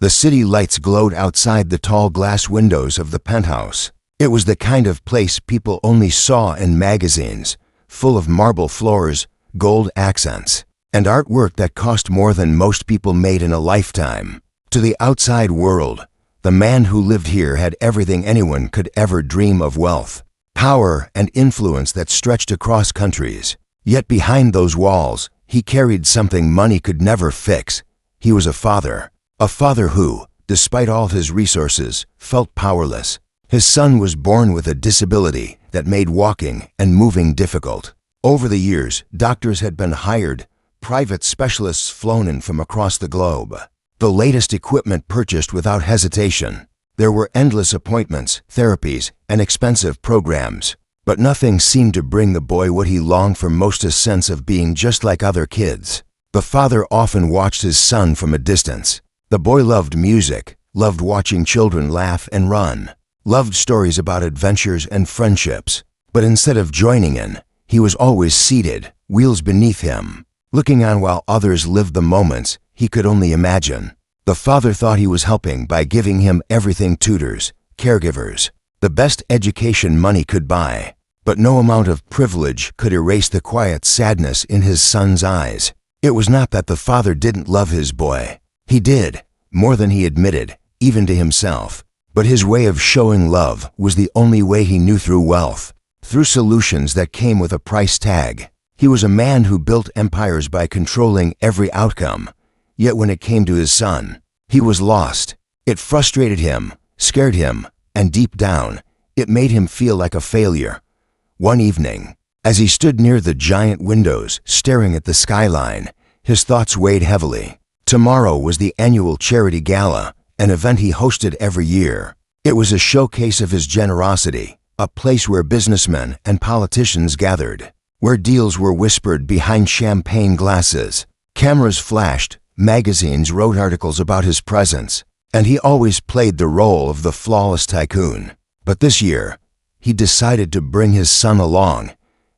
The city lights glowed outside the tall glass windows of the penthouse. It was the kind of place people only saw in magazines, full of marble floors, gold accents, and artwork that cost more than most people made in a lifetime. To the outside world, the man who lived here had everything anyone could ever dream of: wealth, power, and influence that stretched across countries. Yet behind those walls, he carried something money could never fix. He was a father who, despite all his resources, felt powerless. His son was born with a disability that made walking and moving difficult. Over the years, doctors had been hired, private specialists flown in from across the globe, the latest equipment purchased without hesitation. There were endless appointments, therapies, and expensive programs, but nothing seemed to bring the boy what he longed for most: a sense of being just like other kids. The father often watched his son from a distance. The boy loved music, loved watching children laugh and run, loved stories about adventures and friendships. But instead of joining in, he was always seated, wheels beneath him, looking on while others lived the moments he could only imagine. The father thought he was helping by giving him everything: tutors, caregivers, the best education money could buy. But no amount of privilege could erase the quiet sadness in his son's eyes. It was not that the father didn't love his boy. He did, more than he admitted, even to himself. But his way of showing love was the only way he knew: through wealth, through solutions that came with a price tag. He was a man who built empires by controlling every outcome. Yet when it came to his son, he was lost. It frustrated him, scared him, and deep down, it made him feel like a failure. One evening, as he stood near the giant windows staring at the skyline, his thoughts weighed heavily. Tomorrow was the annual charity gala, an event he hosted every year. It was a showcase of his generosity, a place where businessmen and politicians gathered, where deals were whispered behind champagne glasses. Cameras flashed, magazines wrote articles about his presence, and he always played the role of the flawless tycoon. But this year, he decided to bring his son along.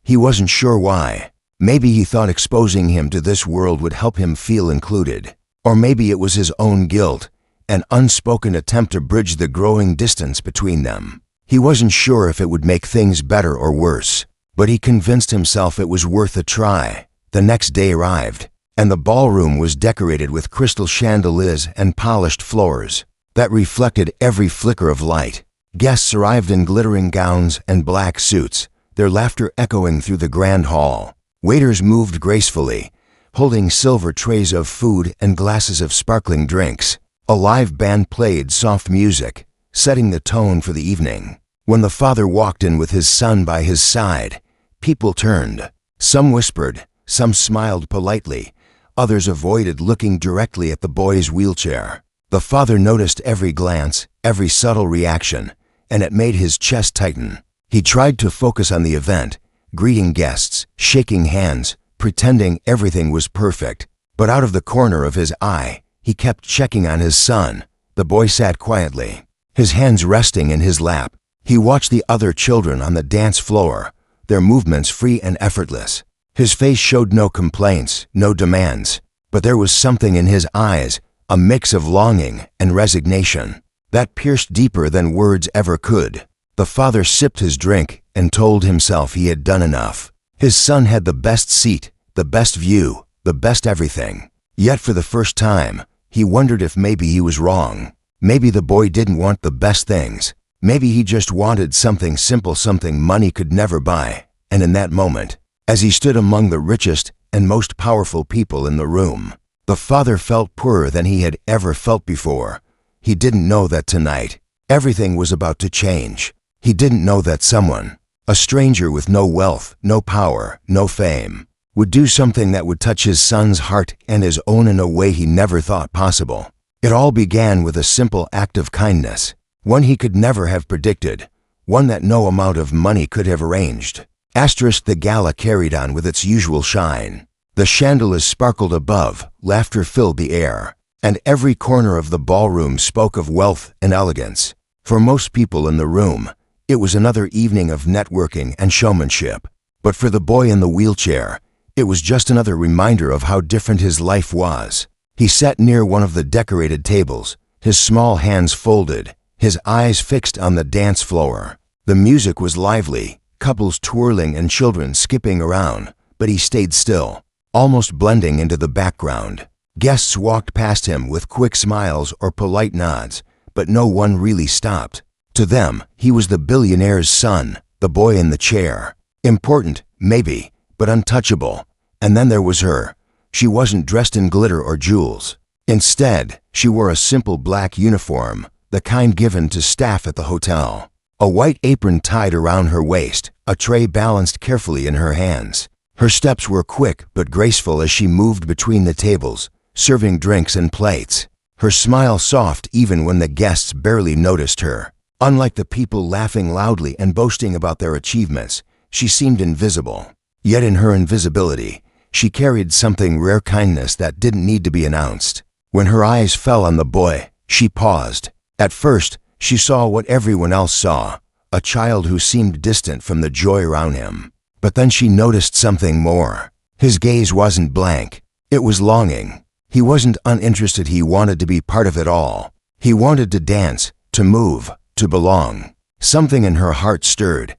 He wasn't sure why. Maybe he thought exposing him to this world would help him feel included. Or maybe it was his own guilt, an unspoken attempt to bridge the growing distance between them. He wasn't sure if it would make things better or worse, but he convinced himself it was worth a try. The next day arrived, and the ballroom was decorated with crystal chandeliers and polished floors that reflected every flicker of light. Guests arrived in glittering gowns and black suits, their laughter echoing through the grand hall. Waiters moved gracefully, holding silver trays of food and glasses of sparkling drinks. A live band played soft music, setting the tone for the evening. When the father walked in with his son by his side, people turned. Some whispered, some smiled politely, others avoided looking directly at the boy's wheelchair. The father noticed every glance, every subtle reaction, and it made his chest tighten. He tried to focus on the event, greeting guests, shaking hands, pretending everything was perfect. But out of the corner of his eye, he kept checking on his son. The boy sat quietly, his hands resting in his lap. He watched the other children on the dance floor, their movements free and effortless. His face showed no complaints, no demands, but there was something in his eyes, a mix of longing and resignation, that pierced deeper than words ever could. The father sipped his drink and told himself he had done enough. His son had the best seat, the best view, the best everything. Yet for the first time, he wondered if maybe he was wrong. Maybe the boy didn't want the best things. Maybe he just wanted something simple, something money could never buy. And in that moment, as he stood among the richest and most powerful people in the room, the father felt poorer than he had ever felt before. He didn't know that tonight, everything was about to change. He didn't know that someone, a stranger with no wealth, no power, no fame, would do something that would touch his son's heart and his own in a way he never thought possible. It all began with a simple act of kindness, one he could never have predicted, one that no amount of money could have arranged. The gala carried on with its usual shine. The chandeliers sparkled above, laughter filled the air, and every corner of the ballroom spoke of wealth and elegance. For most people in the room, it was another evening of networking and showmanship. But for the boy in the wheelchair, it was just another reminder of how different his life was. He sat near one of the decorated tables, his small hands folded, his eyes fixed on the dance floor. The music was lively, couples twirling and children skipping around, but he stayed still, almost blending into the background. Guests walked past him with quick smiles or polite nods, but no one really stopped. To them, he was the billionaire's son, the boy in the chair. Important, maybe, but untouchable. And then there was her. She wasn't dressed in glitter or jewels. Instead, she wore a simple black uniform, the kind given to staff at the hotel. A white apron tied around her waist, a tray balanced carefully in her hands. Her steps were quick but graceful as she moved between the tables, serving drinks and plates. Her smile soft even when the guests barely noticed her. Unlike the people laughing loudly and boasting about their achievements, she seemed invisible. Yet in her invisibility, she carried something rare, kindness that didn't need to be announced. When her eyes fell on the boy, she paused. At first, she saw what everyone else saw, a child who seemed distant from the joy around him. But then she noticed something more. His gaze wasn't blank. It was longing. He wasn't uninterested, he wanted to be part of it all. He wanted to dance, to move, to belong. Something in her heart stirred.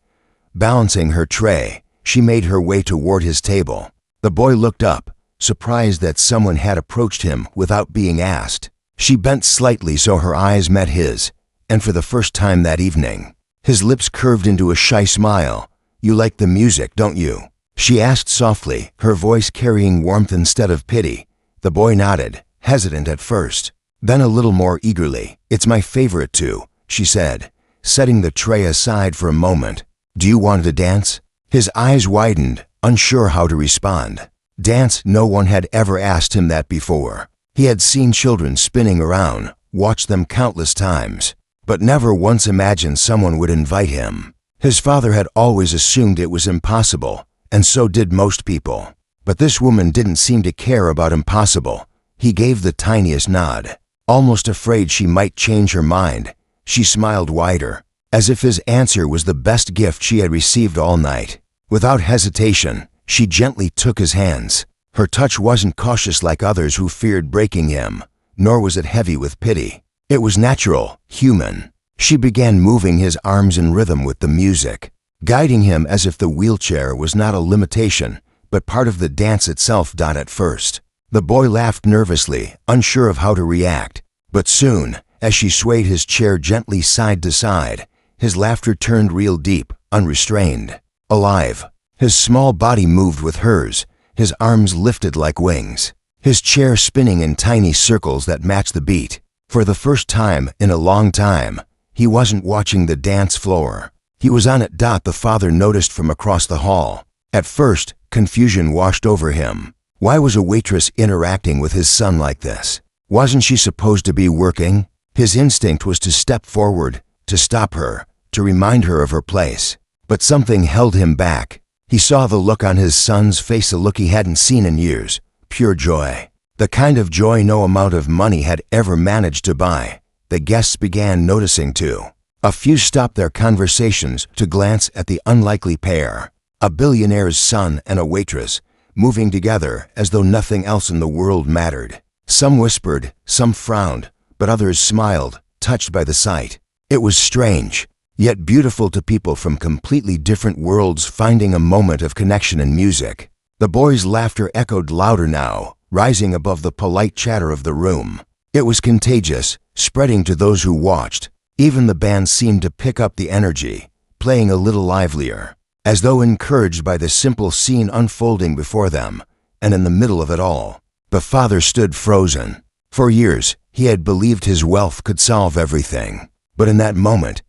Balancing her tray, she made her way toward his table. The boy looked up, surprised that someone had approached him without being asked. She bent slightly so her eyes met his, and for the first time that evening, his lips curved into a shy smile. "You like the music, don't you?" she asked softly, her voice carrying warmth instead of pity. The boy nodded, hesitant at first, then a little more eagerly. "It's my favorite too," she said, setting the tray aside for a moment. "Do you want to dance?" His eyes widened, unsure how to respond. Dance? No one had ever asked him that before. He had seen children spinning around, watched them countless times, but never once imagined someone would invite him. His father had always assumed it was impossible, and so did most people. But this woman didn't seem to care about impossible. He gave the tiniest nod. Almost afraid she might change her mind, she smiled wider, as if his answer was the best gift she had received all night. Without hesitation, she gently took his hands. Her touch wasn't cautious like others who feared breaking him, nor was it heavy with pity. It was natural, human. She began moving his arms in rhythm with the music, guiding him as if the wheelchair was not a limitation, but part of the dance itself. At first, the boy laughed nervously, unsure of how to react. But soon, as she swayed his chair gently side to side, his laughter turned real deep, unrestrained, alive. His small body moved with hers, his arms lifted like wings, his chair spinning in tiny circles that matched the beat. For the first time in a long time, he wasn't watching the dance floor. He was on it. The father noticed from across the hall. At first, confusion washed over him. Why was a waitress interacting with his son like this? Wasn't she supposed to be working? His instinct was to step forward, to stop her, to remind her of her place. But something held him back. He saw the look on his son's face, a look he hadn't seen in years, pure joy. The kind of joy no amount of money had ever managed to buy. The guests began noticing too. A few stopped their conversations to glance at the unlikely pair, a billionaire's son and a waitress, moving together as though nothing else in the world mattered. Some whispered, some frowned, but others smiled, touched by the sight. It was strange, yet beautiful to people from completely different worlds finding a moment of connection in music. The boy's laughter echoed louder now, rising above the polite chatter of the room. It was contagious, spreading to those who watched. Even the band seemed to pick up the energy, playing a little livelier, as though encouraged by the simple scene unfolding before them. And in the middle of it all, the father stood frozen. For years, he had believed his wealth could solve everything. But in that moment,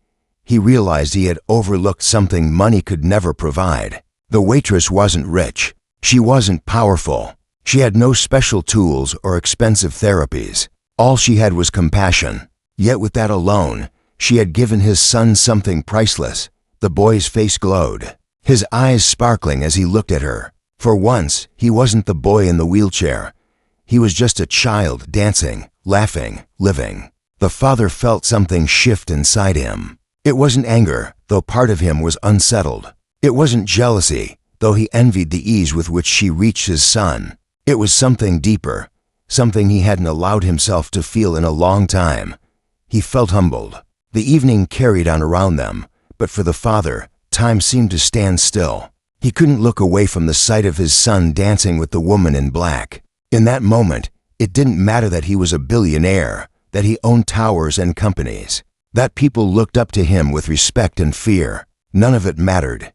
he realized he had overlooked something money could never provide. The waitress wasn't rich. She wasn't powerful. She had no special tools or expensive therapies. All she had was compassion. Yet with that alone, she had given his son something priceless. The boy's face glowed, his eyes sparkling as he looked at her. For once, he wasn't the boy in the wheelchair. He was just a child dancing, laughing, living. The father felt something shift inside him. It wasn't anger, though part of him was unsettled. It wasn't jealousy, though he envied the ease with which she reached his son. It was something deeper, something he hadn't allowed himself to feel in a long time. He felt humbled. The evening carried on around them, but for the father, time seemed to stand still. He couldn't look away from the sight of his son dancing with the woman in black. In that moment, it didn't matter that he was a billionaire, that he owned towers and companies, that people looked up to him with respect and fear. None of it mattered.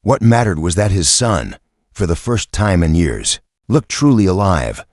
What mattered was that his son, for the first time in years, looked truly alive.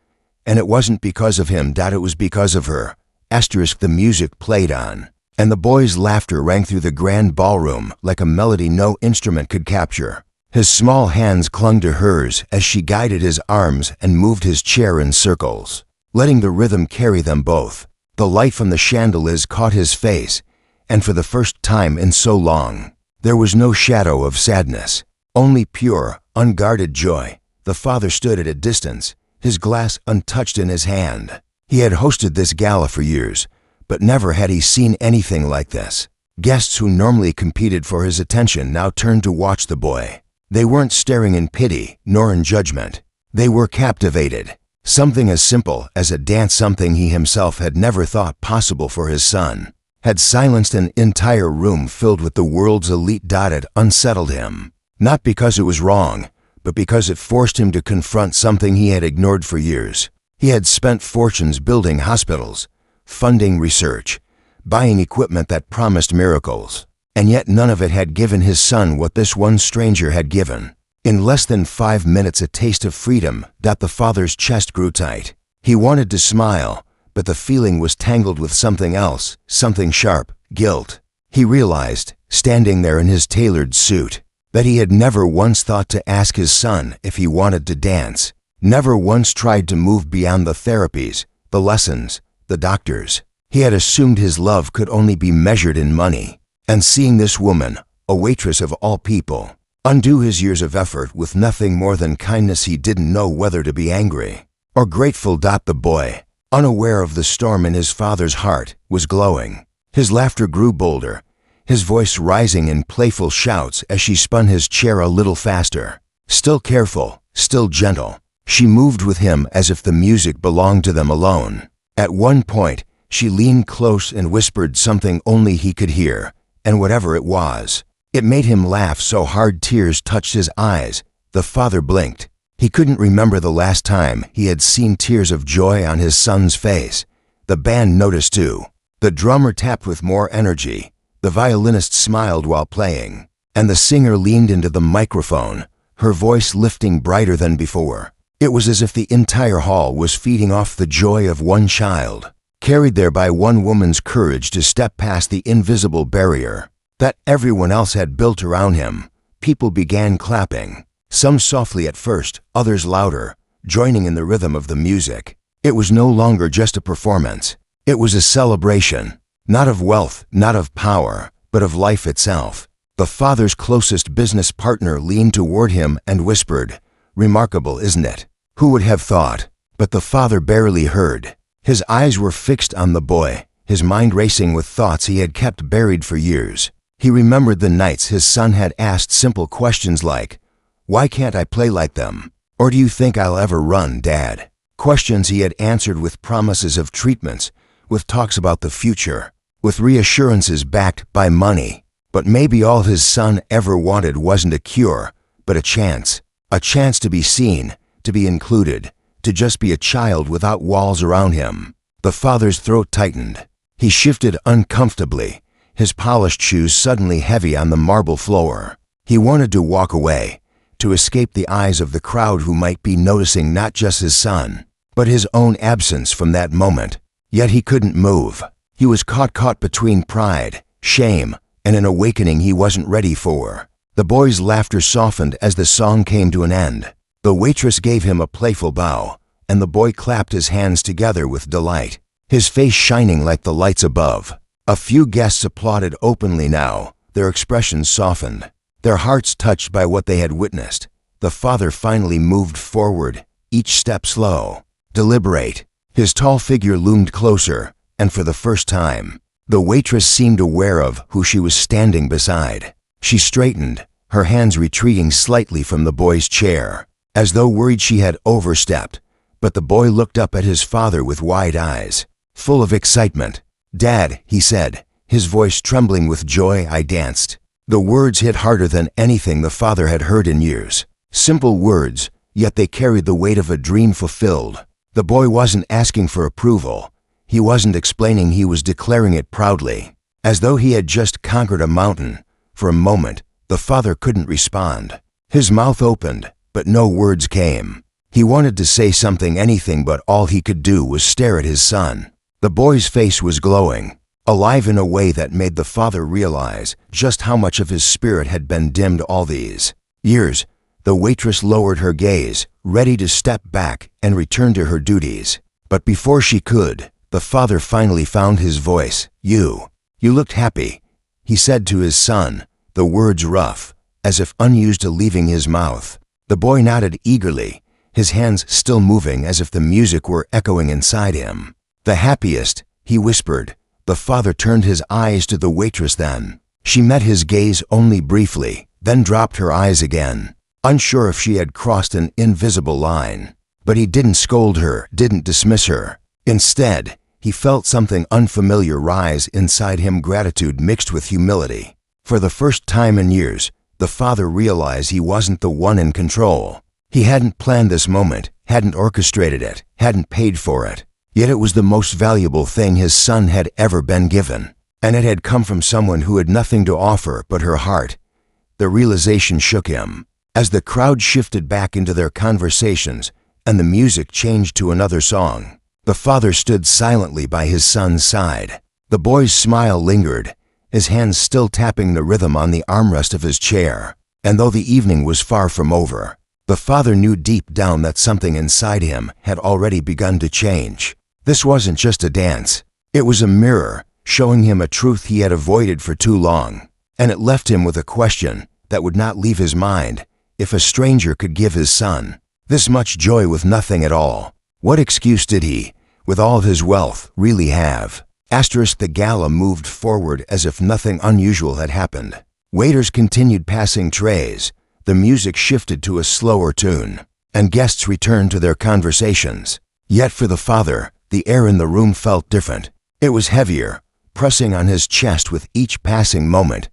And it wasn't because of him, it was because of her. The music played on, and the boy's laughter rang through the grand ballroom like a melody no instrument could capture. His small hands clung to hers as she guided his arms and moved his chair in circles, letting the rhythm carry them both. The light from the chandeliers caught his face, and for the first time in so long, there was no shadow of sadness, only pure, unguarded joy. The father stood at a distance, his glass untouched in his hand. He had hosted this gala for years, but never had he seen anything like this. Guests who normally competed for his attention now turned to watch the boy. They weren't staring in pity, nor in judgment. They were captivated. Something as simple as a dance, something he himself had never thought possible for his son, had silenced an entire room filled with the world's elite. It unsettled him, not because it was wrong, but because it forced him to confront something he had ignored for years. He had spent fortunes building hospitals, funding research, buying equipment that promised miracles. And yet none of it had given his son what this one stranger had given. In less than 5 minutes, a taste of freedom. The father's chest grew tight. He wanted to smile, but the feeling was tangled with something else, something sharp, guilt. He realized, standing there in his tailored suit, that he had never once thought to ask his son if he wanted to dance, never once tried to move beyond the therapies, the lessons, the doctors. He had assumed his love could only be measured in money. And seeing this woman, a waitress of all people, undo his years of effort with nothing more than kindness, he didn't know whether to be angry or grateful. The boy, unaware of the storm in his father's heart, was glowing. His laughter grew bolder, his voice rising in playful shouts as she spun his chair a little faster. Still careful, still gentle, she moved with him as if the music belonged to them alone. At one point, she leaned close and whispered something only he could hear. And whatever it was, it made him laugh so hard tears touched his eyes. The father blinked. He couldn't remember the last time he had seen tears of joy on his son's face. The band noticed too. The drummer tapped with more energy. The violinist smiled while playing. And the singer leaned into the microphone, her voice lifting brighter than before. It was as if the entire hall was feeding off the joy of one child, carried there by one woman's courage to step past the invisible barrier that everyone else had built around him. People began clapping, some softly at first, others louder, joining in the rhythm of the music. It was no longer just a performance. It was a celebration, not of wealth, not of power, but of life itself. The father's closest business partner leaned toward him and whispered, "Remarkable, isn't it? Who would have thought?" But the father barely heard. His eyes were fixed on the boy, his mind racing with thoughts he had kept buried for years. He remembered the nights his son had asked simple questions like, "Why can't I play like them?" Or "Do you think I'll ever run, Dad?" Questions he had answered with promises of treatments, with talks about the future, with reassurances backed by money. But maybe all his son ever wanted wasn't a cure, but a chance to be seen, to be included, to just be a child without walls around him. The father's throat tightened. He shifted uncomfortably, his polished shoes suddenly heavy on the marble floor. He wanted to walk away, to escape the eyes of the crowd who might be noticing not just his son, but his own absence from that moment. Yet he couldn't move. He was caught between pride, shame, and an awakening he wasn't ready for. The boy's laughter softened as the song came to an end. The waitress gave him a playful bow, and the boy clapped his hands together with delight, his face shining like the lights above. A few guests applauded openly now, their expressions softened, their hearts touched by what they had witnessed. The father finally moved forward, each step slow, deliberate. His tall figure loomed closer, and for the first time, the waitress seemed aware of who she was standing beside. She straightened, her hands retreating slightly from the boy's chair, as though worried she had overstepped. But the boy looked up at his father with wide eyes, full of excitement. "Dad," he said, his voice trembling with joy. I danced. The words hit harder than anything the father had heard in years. Simple words, yet they carried the weight of a dream fulfilled. The boy wasn't asking for approval. He wasn't explaining, he was declaring it proudly, as though he had just conquered a mountain. For a moment, the father couldn't respond. His mouth opened, but no words came. He wanted to say something, anything, but all he could do was stare at his son. The boy's face was glowing, alive in a way that made the father realize just how much of his spirit had been dimmed all these years. The waitress lowered her gaze, ready to step back and return to her duties. But before she could, the father finally found his voice. You looked happy," he said to his son, the words rough, as if unused to leaving his mouth. The boy nodded eagerly, his hands still moving as if the music were echoing inside him. "The happiest," he whispered. The father turned his eyes to the waitress then. She met his gaze only briefly, then dropped her eyes again, unsure if she had crossed an invisible line. But he didn't scold her, didn't dismiss her. Instead, he felt something unfamiliar rise inside him, gratitude mixed with humility. For the first time in years, the father realized he wasn't the one in control. He hadn't planned this moment, hadn't orchestrated it, hadn't paid for it. Yet it was the most valuable thing his son had ever been given. And it had come from someone who had nothing to offer but her heart. The realization shook him. As the crowd shifted back into their conversations and the music changed to another song, the father stood silently by his son's side. The boy's smile lingered, his hands still tapping the rhythm on the armrest of his chair. And though the evening was far from over, the father knew deep down that something inside him had already begun to change. This wasn't just a dance. It was a mirror, showing him a truth he had avoided for too long. And it left him with a question that would not leave his mind. If a stranger could give his son this much joy with nothing at all, what excuse did he, with all his wealth, really have? The gala moved forward as if nothing unusual had happened. Waiters continued passing trays, the music shifted to a slower tune, and guests returned to their conversations. Yet for the father, the air in the room felt different. It was heavier, pressing on his chest with each passing moment.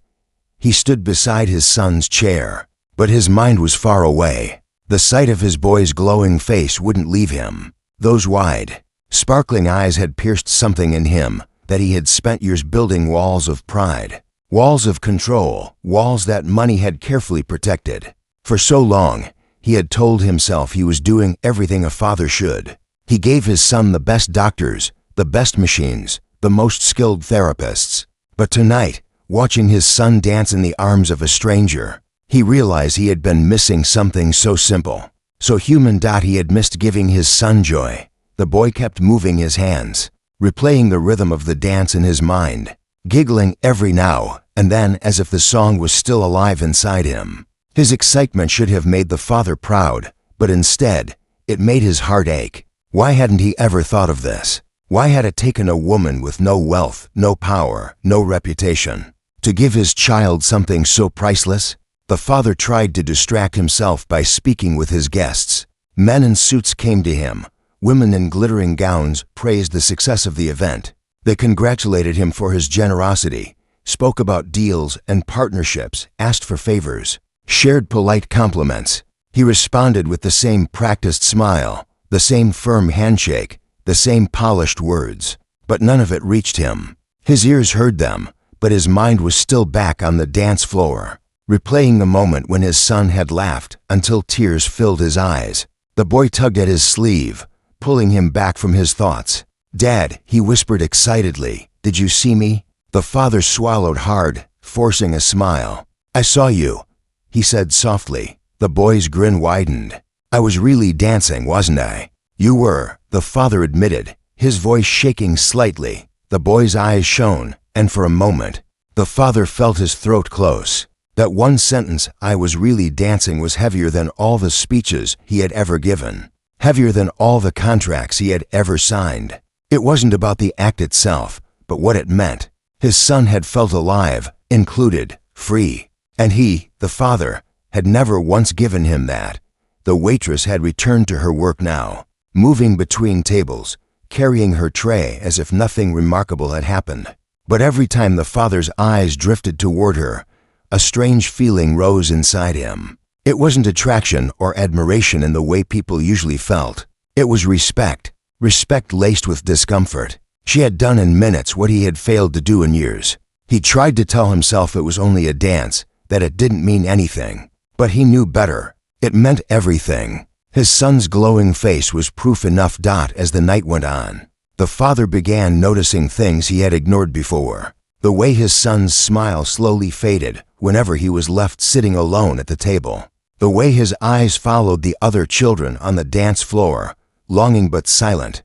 He stood beside his son's chair, but his mind was far away. The sight of his boy's glowing face wouldn't leave him. Those wide, sparkling eyes had pierced something in him that he had spent years building, walls of pride, walls of control, walls that money had carefully protected. For so long, he had told himself he was doing everything a father should. He gave his son the best doctors, the best machines, the most skilled therapists. But tonight, watching his son dance in the arms of a stranger, he realized he had been missing something so simple, so human. He had missed giving his son joy. The boy kept moving his hands, replaying the rhythm of the dance in his mind, giggling every now and then as if the song was still alive inside him. His excitement should have made the father proud, but instead, it made his heart ache. Why hadn't he ever thought of this? Why had it taken a woman with no wealth, no power, no reputation, to give his child something so priceless? The father tried to distract himself by speaking with his guests. Men in suits came to him. Women in glittering gowns praised the success of the event. They congratulated him for his generosity, spoke about deals and partnerships, asked for favors, shared polite compliments. He responded with the same practiced smile, the same firm handshake, the same polished words. But none of it reached him. His ears heard them, but his mind was still back on the dance floor, replaying the moment when his son had laughed until tears filled his eyes. The boy tugged at his sleeve, pulling him back from his thoughts. "Dad," he whispered excitedly, "did you see me?" The father swallowed hard, forcing a smile. "I saw you," he said softly. The boy's grin widened. "I was really dancing, wasn't I?" "You were," the father admitted, his voice shaking slightly. The boy's eyes shone, and for a moment, the father felt his throat close. That one sentence, "I was really dancing," was heavier than all the speeches he had ever given, heavier than all the contracts he had ever signed. It wasn't about the act itself, but what it meant. His son had felt alive, included, free. And he, the father, had never once given him that. The waitress had returned to her work now, moving between tables, carrying her tray as if nothing remarkable had happened. But every time the father's eyes drifted toward her, a strange feeling rose inside him. It wasn't attraction or admiration in the way people usually felt. It was respect, respect laced with discomfort. She had done in minutes what he had failed to do in years. He tried to tell himself it was only a dance, that it didn't mean anything. But he knew better. It meant everything. His son's glowing face was proof enough. As the night went on, the father began noticing things he had ignored before. The way his son's smile slowly faded whenever he was left sitting alone at the table. The way his eyes followed the other children on the dance floor, longing but silent.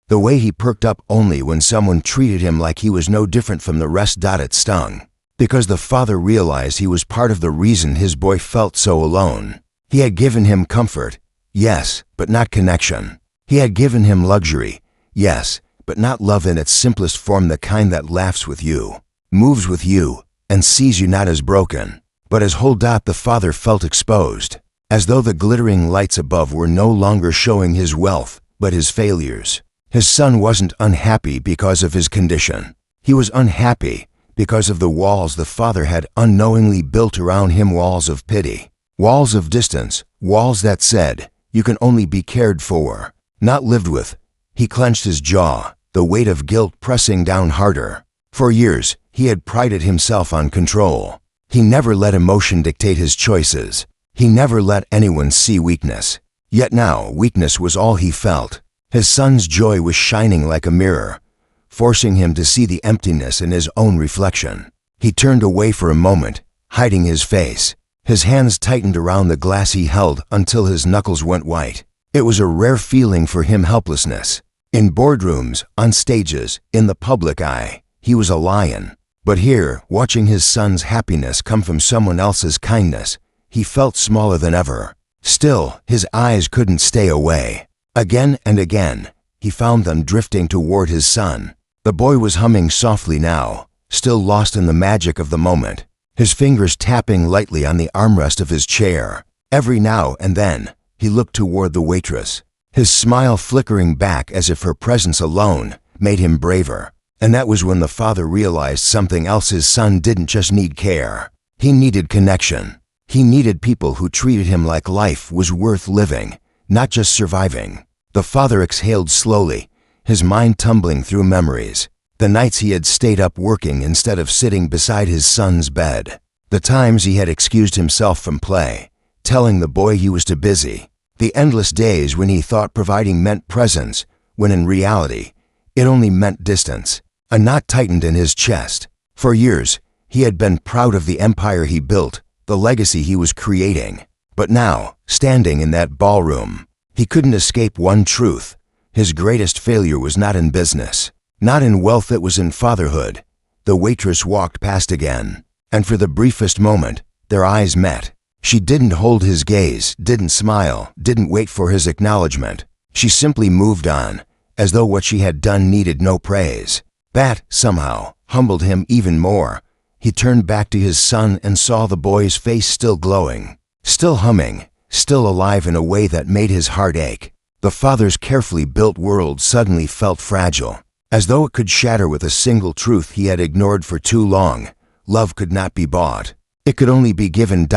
The way he perked up only when someone treated him like he was no different from the rest. It stung. Because the father realized he was part of the reason his boy felt so alone. He had given him comfort, yes, but not connection. He had given him luxury, yes, but not love in its simplest form, the kind that laughs with you, moves with you, and sees you not as broken, but as whole. The father felt exposed, as though the glittering lights above were no longer showing his wealth, but his failures. His son wasn't unhappy because of his condition. He was unhappy because of the walls the father had unknowingly built around him, walls of pity, walls of distance, walls that said, you can only be cared for, not lived with. He clenched his jaw, the weight of guilt pressing down harder. For years, he had prided himself on control. He never let emotion dictate his choices. He never let anyone see weakness. Yet now, weakness was all he felt. His son's joy was shining like a mirror, forcing him to see the emptiness in his own reflection. He turned away for a moment, hiding his face. His hands tightened around the glass he held until his knuckles went white. It was a rare feeling for him, helplessness. In boardrooms, on stages, in the public eye, he was a lion. But here, watching his son's happiness come from someone else's kindness, he felt smaller than ever. Still, his eyes couldn't stay away. Again and again, he found them drifting toward his son. The boy was humming softly now, still lost in the magic of the moment, his fingers tapping lightly on the armrest of his chair. Every now and then, he looked toward the waitress, his smile flickering back as if her presence alone made him braver. And that was when the father realized something else. His son didn't just need care. He needed connection. He needed people who treated him like life was worth living, not just surviving. The father exhaled slowly, his mind tumbling through memories. The nights he had stayed up working instead of sitting beside his son's bed. The times he had excused himself from play, telling the boy he was too busy. The endless days when he thought providing meant presence, when in reality, it only meant distance. A knot tightened in his chest. For years, he had been proud of the empire he built, the legacy he was creating. But now, standing in that ballroom, he couldn't escape one truth. His greatest failure was not in business, not in wealth, it was in fatherhood. The waitress walked past again, and for the briefest moment, their eyes met. She didn't hold his gaze, didn't smile, didn't wait for his acknowledgement. She simply moved on, as though what she had done needed no praise. That, somehow, humbled him even more. He turned back to his son and saw the boy's face still glowing, still humming, still alive in a way that made his heart ache. The father's carefully built world suddenly felt fragile, as though it could shatter with a single truth he had ignored for too long. Love could not be bought. It could only be given.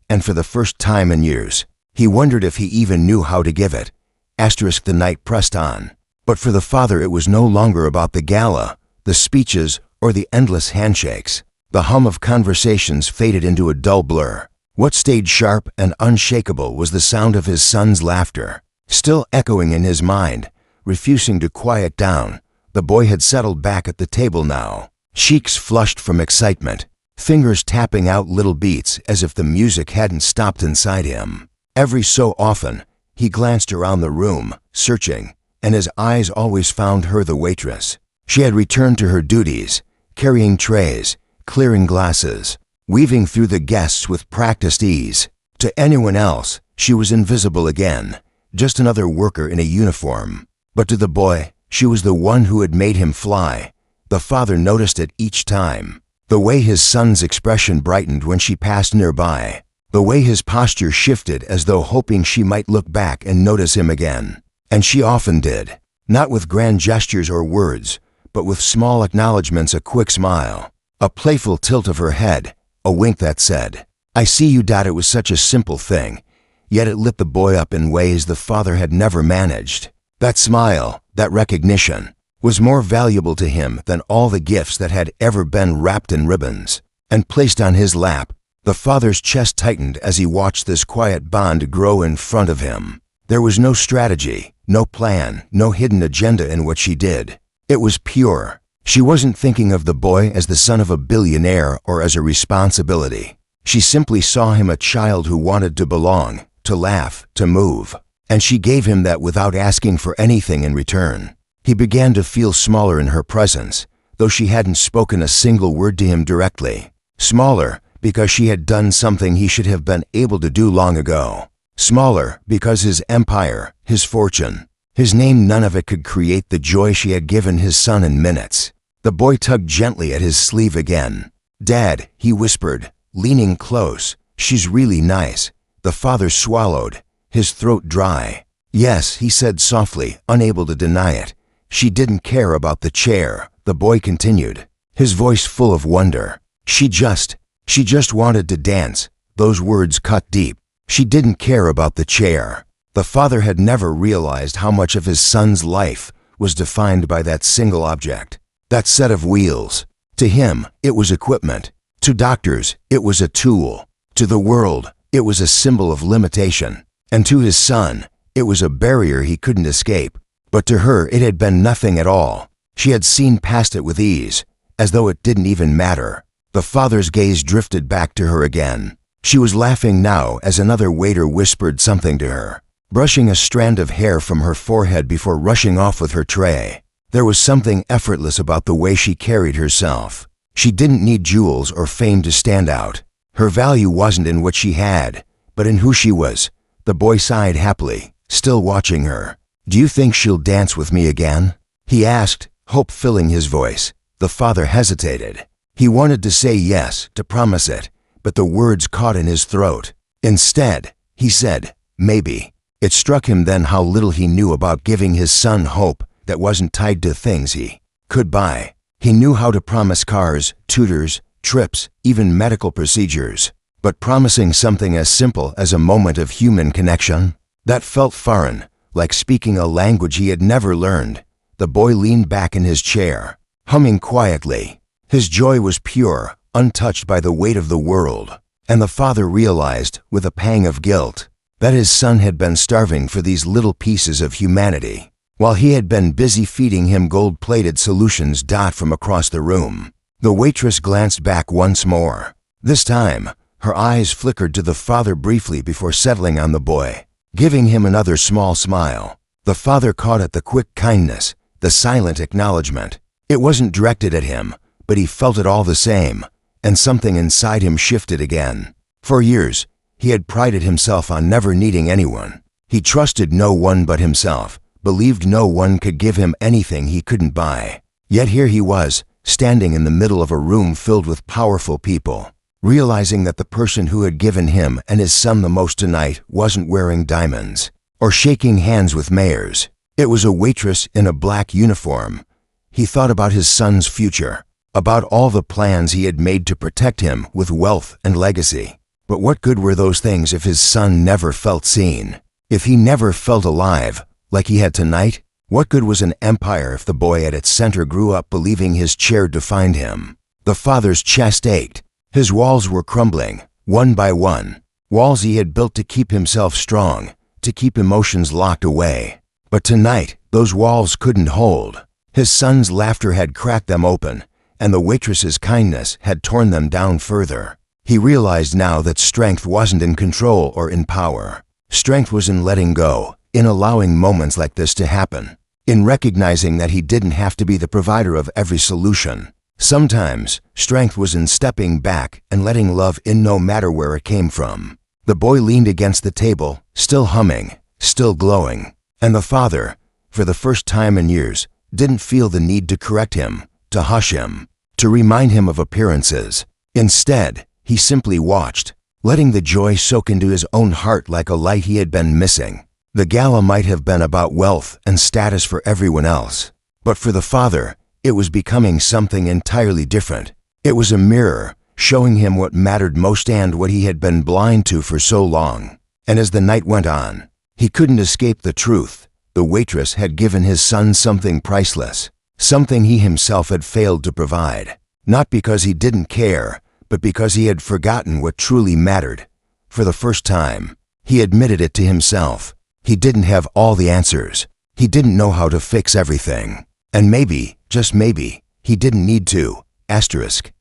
And for the first time in years, he wondered if he even knew how to give it. The night pressed on. But for the father it was no longer about the gala, the speeches, or the endless handshakes. The hum of conversations faded into a dull blur. What stayed sharp and unshakable was the sound of his son's laughter, still echoing in his mind, refusing to quiet down. The boy had settled back at the table now, cheeks flushed from excitement, fingers tapping out little beats as if the music hadn't stopped inside him. Every so often, he glanced around the room, searching, and his eyes always found her, the waitress. She had returned to her duties, carrying trays, clearing glasses, weaving through the guests with practiced ease. To anyone else, she was invisible again, just another worker in a uniform. But to the boy, she was the one who had made him fly. The father noticed it each time. The way his son's expression brightened when she passed nearby. The way his posture shifted as though hoping she might look back and notice him again. And she often did. Not with grand gestures or words, but with small acknowledgments, a quick smile, a playful tilt of her head, a wink that said, "I see you." It was such a simple thing, yet it lit the boy up in ways the father had never managed. That smile, that recognition, was more valuable to him than all the gifts that had ever been wrapped in ribbons and placed on his lap. The father's chest tightened as he watched this quiet bond grow in front of him. There was no strategy, no plan, no hidden agenda in what she did. It was pure. She wasn't thinking of the boy as the son of a billionaire or as a responsibility. She simply saw him a child who wanted to belong, to laugh, to move. And she gave him that without asking for anything in return. He began to feel smaller in her presence, though she hadn't spoken a single word to him directly. Smaller because she had done something he should have been able to do long ago. Smaller because his empire, his fortune, his name, none of it could create the joy she had given his son in minutes. The boy tugged gently at his sleeve again. "Dad," he whispered, leaning close, "she's really nice." The father swallowed, his throat dry. "Yes," he said softly, unable to deny it. "She didn't care about the chair," the boy continued, his voice full of wonder. She just wanted to dance." Those words cut deep. She didn't care about the chair. The father had never realized how much of his son's life was defined by that single object, that set of wheels. To him, it was equipment. To doctors, it was a tool. To the world, it was a symbol of limitation. And to his son, it was a barrier he couldn't escape. But to her, it had been nothing at all. She had seen past it with ease, as though it didn't even matter. The father's gaze drifted back to her again. She was laughing now as another waiter whispered something to her, brushing a strand of hair from her forehead before rushing off with her tray. There was something effortless about the way she carried herself. She didn't need jewels or fame to stand out. Her value wasn't in what she had, but in who she was. The boy sighed happily, still watching her. "Do you think she'll dance with me again?" he asked, hope filling his voice. The father hesitated. He wanted to say yes, to promise it, but the words caught in his throat. Instead, he said, "Maybe." It struck him then how little he knew about giving his son hope that wasn't tied to things he could buy. He knew how to promise cars, tutors, trips, even medical procedures. But promising something as simple as a moment of human connection? That felt foreign, like speaking a language he had never learned. The boy leaned back in his chair, humming quietly. His joy was pure, untouched by the weight of the world. And the father realized, with a pang of guilt, that his son had been starving for these little pieces of humanity, while he had been busy feeding him gold-plated solutions. From across the room, the waitress glanced back once more. This time, her eyes flickered to the father briefly before settling on the boy, giving him another small smile. The father caught at the quick kindness, the silent acknowledgement. It wasn't directed at him, but he felt it all the same, and something inside him shifted again. For years, he had prided himself on never needing anyone. He trusted no one but himself, believed no one could give him anything he couldn't buy. Yet here he was, standing in the middle of a room filled with powerful people, realizing that the person who had given him and his son the most tonight wasn't wearing diamonds or shaking hands with mayors. It was a waitress in a black uniform. He thought about his son's future, about all the plans he had made to protect him with wealth and legacy. But what good were those things if his son never felt seen? If he never felt alive, like he had tonight? What good was an empire if the boy at its center grew up believing his chair defined him? The father's chest ached. His walls were crumbling, one by one. Walls he had built to keep himself strong, to keep emotions locked away. But tonight, those walls couldn't hold. His son's laughter had cracked them open, and the waitress's kindness had torn them down further. He realized now that strength wasn't in control or in power. Strength was in letting go, in allowing moments like this to happen, in recognizing that he didn't have to be the provider of every solution. Sometimes, strength was in stepping back and letting love in no matter where it came from. The boy leaned against the table, still humming, still glowing, and the father, for the first time in years, didn't feel the need to correct him, to hush him, to remind him of appearances. Instead, he simply watched, letting the joy soak into his own heart like a light he had been missing. The gala might have been about wealth and status for everyone else, but for the father, it was becoming something entirely different. It was a mirror, showing him what mattered most and what he had been blind to for so long. And as the night went on, he couldn't escape the truth. The waitress had given his son something priceless, something he himself had failed to provide. Not because he didn't care, but because he had forgotten what truly mattered. For the first time, he admitted it to himself. He didn't have all the answers. He didn't know how to fix everything. And maybe, just maybe, he didn't need to. Asterisk.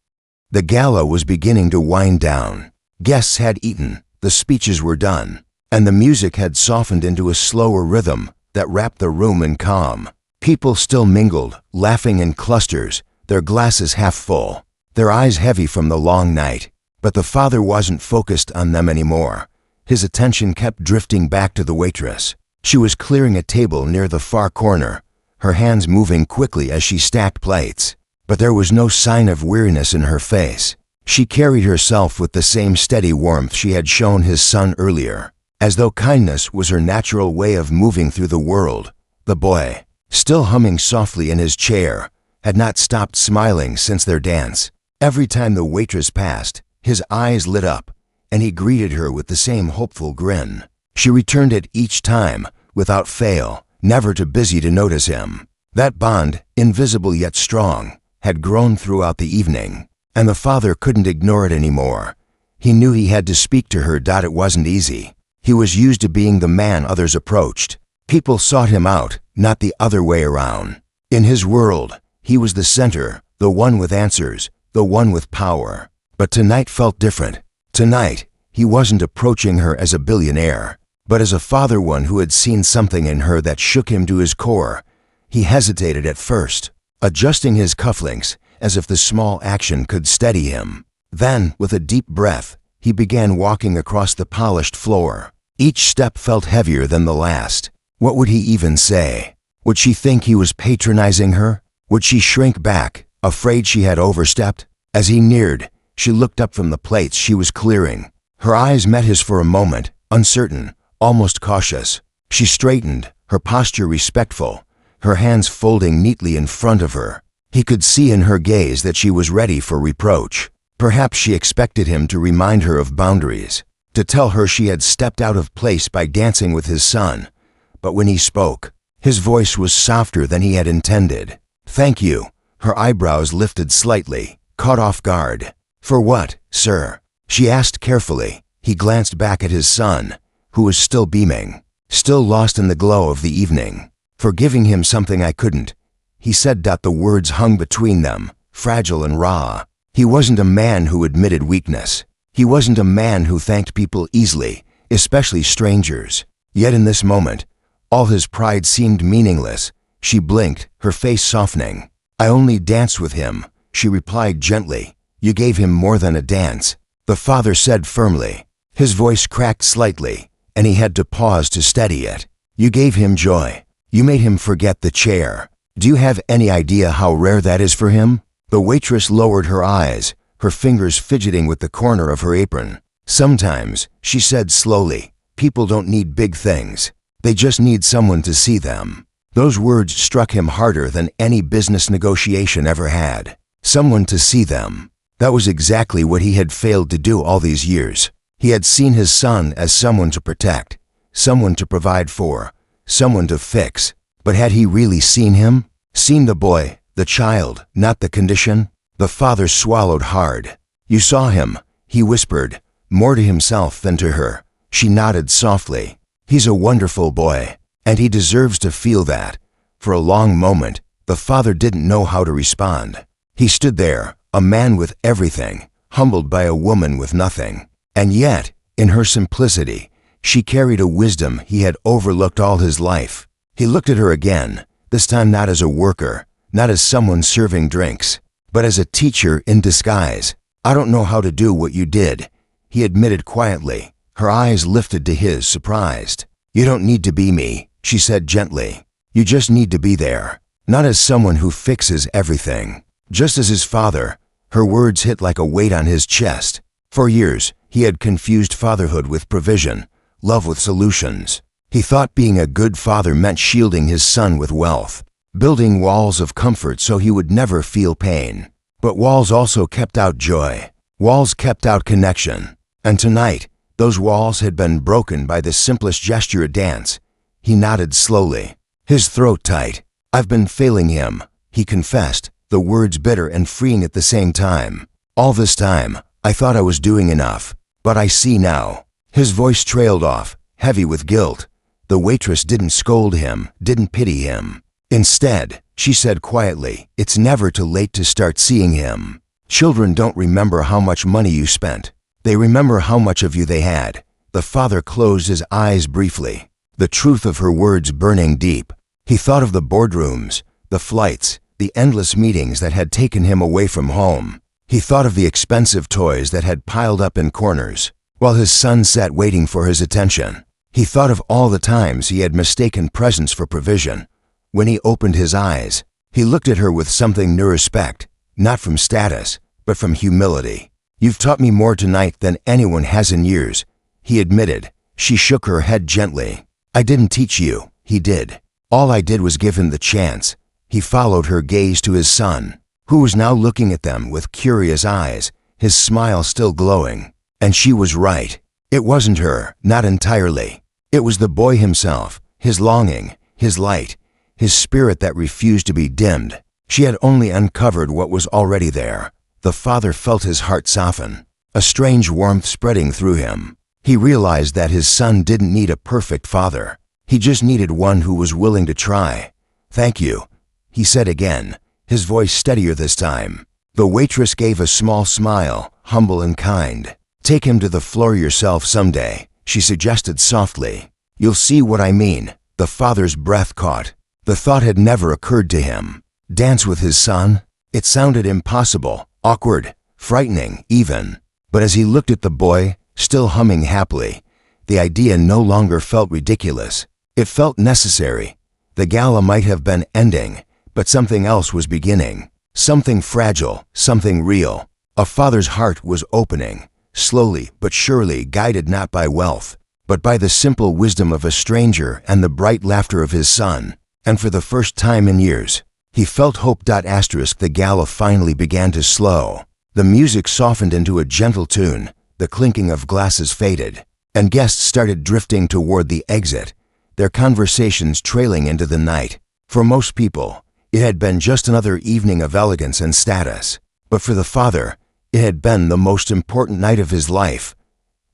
The gala was beginning to wind down. Guests had eaten, the speeches were done, and the music had softened into a slower rhythm that wrapped the room in calm. People still mingled, laughing in clusters, their glasses half full, their eyes heavy from the long night. But the father wasn't focused on them anymore. His attention kept drifting back to the waitress. She was clearing a table near the far corner, her hands moving quickly as she stacked plates. But there was no sign of weariness in her face. She carried herself with the same steady warmth she had shown his son earlier, as though kindness was her natural way of moving through the world. The boy, still humming softly in his chair, had not stopped smiling since their dance. Every time the waitress passed, his eyes lit up, and he greeted her with the same hopeful grin. She returned it each time, without fail, never too busy to notice him. That bond, invisible yet strong, had grown throughout the evening, and the father couldn't ignore it anymore. He knew he had to speak to her. It wasn't easy. He was used to being the man others approached. People sought him out, not the other way around. In his world, he was the center, the one with answers, the one with power. But tonight felt different. Tonight, he wasn't approaching her as a billionaire, but as a father, one who had seen something in her that shook him to his core. He hesitated at first, adjusting his cufflinks as if the small action could steady him. Then, with a deep breath, he began walking across the polished floor. Each step felt heavier than the last. What would he even say? Would she think he was patronizing her? Would she shrink back, afraid she had overstepped? As he neared, she looked up from the plates she was clearing. Her eyes met his for a moment, uncertain, almost cautious. She straightened, her posture respectful, her hands folding neatly in front of her. He could see in her gaze that she was ready for reproach. Perhaps she expected him to remind her of boundaries, to tell her she had stepped out of place by dancing with his son. But when he spoke, his voice was softer than he had intended. "Thank you." Her eyebrows lifted slightly, caught off guard. "For what, sir?" she asked carefully. He glanced back at his son, who was still beaming, still lost in the glow of the evening. "For giving him something I couldn't," he said. The words hung between them, fragile and raw. He wasn't a man who admitted weakness. He wasn't a man who thanked people easily, especially strangers. Yet in this moment, all his pride seemed meaningless. She blinked, her face softening. "I only danced with him," she replied gently. "You gave him more than a dance," the father said firmly. His voice cracked slightly, and he had to pause to steady it. "You gave him joy. You made him forget the chair. Do you have any idea how rare that is for him?" The waitress lowered her eyes, her fingers fidgeting with the corner of her apron. "Sometimes," she said slowly, "people don't need big things. They just need someone to see them." Those words struck him harder than any business negotiation ever had. Someone to see them. That was exactly what he had failed to do all these years. He had seen his son as someone to protect, someone to provide for, someone to fix. But had he really seen him? Seen the boy, the child, not the condition? The father swallowed hard. "You saw him," he whispered, more to himself than to her. She nodded softly. "He's a wonderful boy, and he deserves to feel that." For a long moment, the father didn't know how to respond. He stood there, a man with everything, humbled by a woman with nothing. And yet, in her simplicity, she carried a wisdom he had overlooked all his life. He looked at her again, this time not as a worker, not as someone serving drinks, but as a teacher in disguise. "I don't know how to do what you did," he admitted quietly. Her eyes lifted to his, surprised. "You don't need to be me," she said gently. "You just need to be there, not as someone who fixes everything, just as his father." Her words hit like a weight on his chest. For years, he had confused fatherhood with provision, love with solutions. He thought being a good father meant shielding his son with wealth, building walls of comfort so he would never feel pain. But walls also kept out joy. Walls kept out connection. And tonight, those walls had been broken by the simplest gesture, a dance. He nodded slowly, his throat tight. "I've been failing him," he confessed, the words bitter and freeing at the same time. "All this time, I thought I was doing enough, but I see now." His voice trailed off, heavy with guilt. The waitress didn't scold him, didn't pity him. Instead, she said quietly, "It's never too late to start seeing him. Children don't remember how much money you spent. They remember how much of you they had." The father closed his eyes briefly, the truth of her words burning deep. He thought of the boardrooms, the flights, the endless meetings that had taken him away from home. He thought of the expensive toys that had piled up in corners, while his son sat waiting for his attention. He thought of all the times he had mistaken presence for provision. When he opened his eyes, he looked at her with something new respect, not from status, but from humility. "You've taught me more tonight than anyone has in years," he admitted. She shook her head gently. "I didn't teach you," he did. "All I did was give him the chance." He followed her gaze to his son, who was now looking at them with curious eyes, his smile still glowing. And she was right. It wasn't her, not entirely. It was the boy himself, his longing, his light, his spirit that refused to be dimmed. She had only uncovered what was already there. The father felt his heart soften, a strange warmth spreading through him. He realized that his son didn't need a perfect father. He just needed one who was willing to try. "Thank you," he said again, his voice steadier this time. The waitress gave a small smile, humble and kind. "Take him to the floor yourself someday," she suggested softly. "You'll see what I mean." The father's breath caught. The thought had never occurred to him. Dance with his son? It sounded impossible, awkward, frightening even. But as he looked at the boy, still humming happily, the idea no longer felt ridiculous. It felt necessary. The gala might have been ending, but something else was beginning. Something fragile, something real. A father's heart was opening, slowly but surely, guided not by wealth, but by the simple wisdom of a stranger and the bright laughter of his son. And for the first time in years, he felt hope. The gala finally began to slow. The music softened into a gentle tune, the clinking of glasses faded, and guests started drifting toward the exit, their conversations trailing into the night. For most people, it had been just another evening of elegance and status. But for the father, it had been the most important night of his life.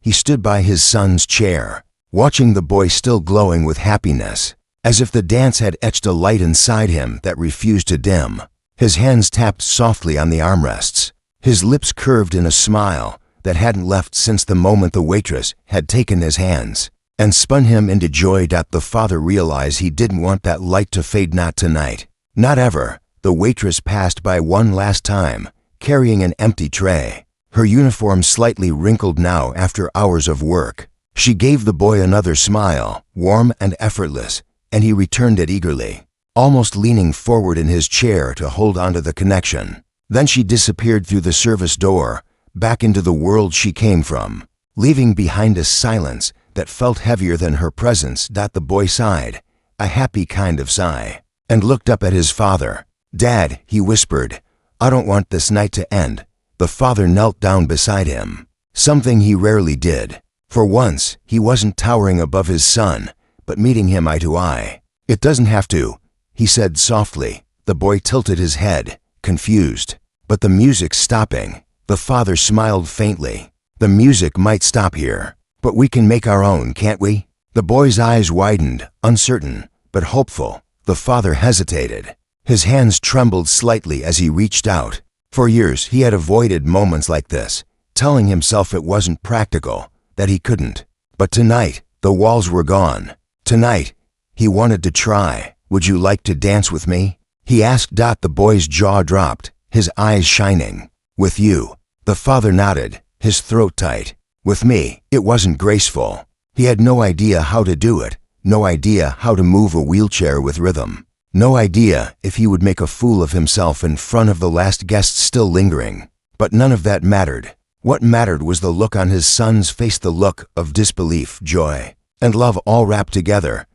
He stood by his son's chair, watching the boy still glowing with happiness, as if the dance had etched a light inside him that refused to dim. His hands tapped softly on the armrests. His lips curved in a smile that hadn't left since the moment the waitress had taken his hands and spun him into joy. The father realized he didn't want that light to fade. Not tonight. Not ever. The waitress passed by one last time, carrying an empty tray, her uniform slightly wrinkled now after hours of work. She gave the boy another smile, warm and effortless, and he returned it eagerly, almost leaning forward in his chair to hold onto the connection. Then she disappeared through the service door, back into the world she came from, leaving behind a silence that felt heavier than her presence. The boy sighed, a happy kind of sigh, and looked up at his father. "Dad," he whispered, "I don't want this night to end." The father knelt down beside him, something he rarely did. For once, he wasn't towering above his son, but meeting him eye to eye. "It doesn't have to," he said softly. The boy tilted his head, confused. But the music stopping, the father smiled faintly. "The music might stop here, but we can make our own, can't we?" The boy's eyes widened, uncertain, but hopeful. The father hesitated. His hands trembled slightly as he reached out. For years he had avoided moments like this, telling himself it wasn't practical, that he couldn't. But tonight, the walls were gone. Tonight, he wanted to try. "Would you like to dance with me?" he asked. The boy's jaw dropped, his eyes shining. "With you?" The father nodded, his throat tight. "With me." It wasn't graceful. He had no idea how to do it, no idea how to move a wheelchair with rhythm, no idea if he would make a fool of himself in front of the last guest still lingering. But none of that mattered. What mattered was the look on his son's face, the look of disbelief, joy. and love all wrapped together.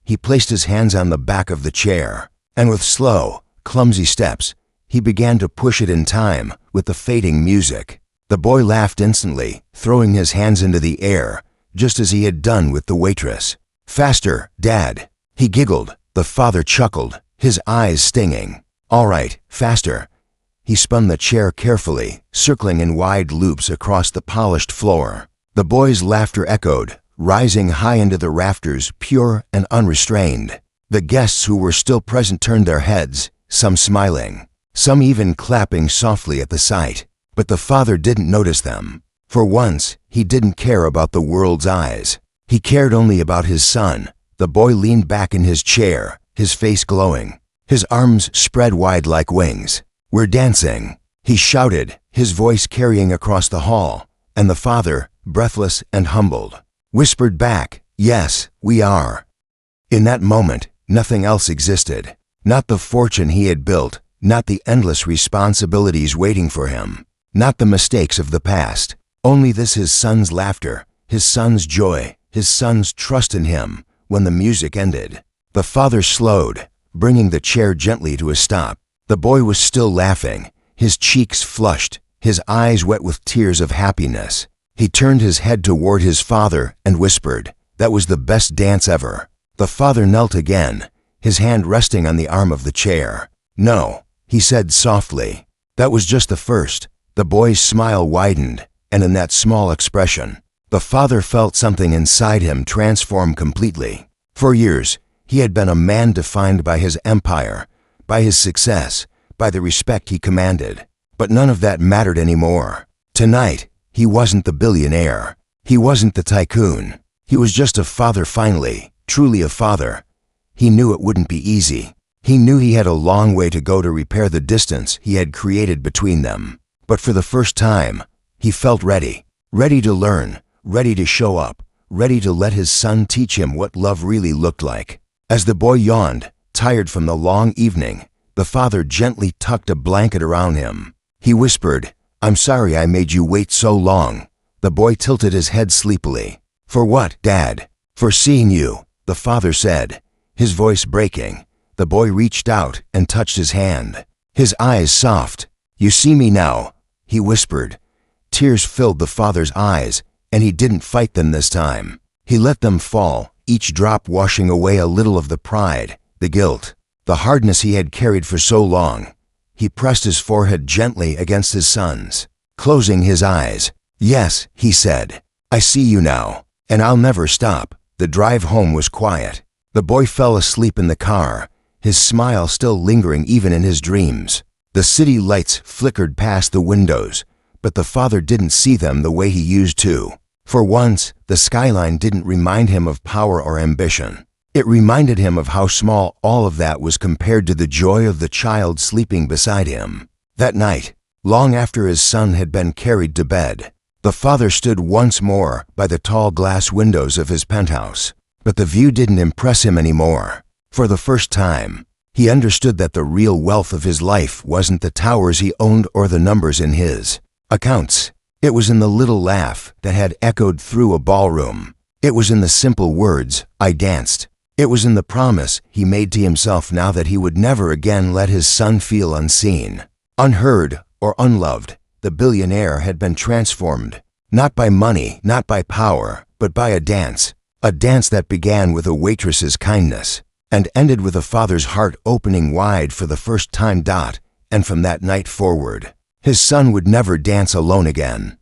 He placed his hands on the back of the chair, and with slow, clumsy steps, he began to push it in time with the fading music. The boy laughed instantly, throwing his hands into the air, just as he had done with the waitress. "Faster, Dad!" He giggled. The father chuckled, his eyes stinging. "All right, faster." He spun the chair carefully, circling in wide loops across the polished floor. The boy's laughter echoed, rising high into the rafters, pure and unrestrained. The guests who were still present turned their heads, some smiling, some even clapping softly at the sight. But the father didn't notice them. For once, he didn't care about the world's eyes. He cared only about his son. The boy leaned back in his chair, his face glowing, his arms spread wide like wings. "We're dancing," he shouted, his voice carrying across the hall, and the father, breathless and humbled, whispered back, "Yes, we are." In that moment, nothing else existed. Not the fortune he had built, not the endless responsibilities waiting for him, not the mistakes of the past. Only this: his son's laughter, his son's joy, his son's trust in him. When the music ended, the father slowed, bringing the chair gently to a stop. The boy was still laughing, his cheeks flushed, his eyes wet with tears of happiness. He turned his head toward his father and whispered, "That was the best dance ever." The father knelt again, his hand resting on the arm of the chair. "No," he said softly. "That was just the first." The boy's smile widened, and in that small expression, the father felt something inside him transform completely. For years, he had been a man defined by his empire, by his success, by the respect he commanded. But none of that mattered anymore. Tonight, he wasn't the billionaire. He wasn't the tycoon. He was just a father finally, truly a father. He knew it wouldn't be easy. He knew he had a long way to go to repair the distance he had created between them. But for the first time, he felt ready. Ready to learn, ready to show up, ready to let his son teach him what love really looked like. As the boy yawned, tired from the long evening, the father gently tucked a blanket around him. He whispered, "I'm sorry I made you wait so long." The boy tilted his head sleepily. "For what, Dad?" "For seeing you," the father said, his voice breaking. The boy reached out and touched his hand, his eyes soft. "You see me now," he whispered. Tears filled the father's eyes, and he didn't fight them this time. He let them fall, each drop washing away a little of the pride, the guilt, the hardness he had carried for so long. He pressed his forehead gently against his son's, closing his eyes. "Yes," he said, "I see you now, and I'll never stop." The drive home was quiet. The boy fell asleep in the car, his smile still lingering even in his dreams. The city lights flickered past the windows, but the father didn't see them the way he used to. For once, the skyline didn't remind him of power or ambition. It reminded him of how small all of that was compared to the joy of the child sleeping beside him. That night, long after his son had been carried to bed, the father stood once more by the tall glass windows of his penthouse. But the view didn't impress him anymore. For the first time, he understood that the real wealth of his life wasn't the towers he owned or the numbers in his accounts. It was in the little laugh that had echoed through a ballroom. It was in the simple words, "I danced." It was in the promise he made to himself now that he would never again let his son feel unseen, unheard, or unloved. The billionaire had been transformed, not by money, not by power, but by a dance that began with a waitress's kindness and ended with a father's heart opening wide for the first time. And from that night forward, his son would never dance alone again.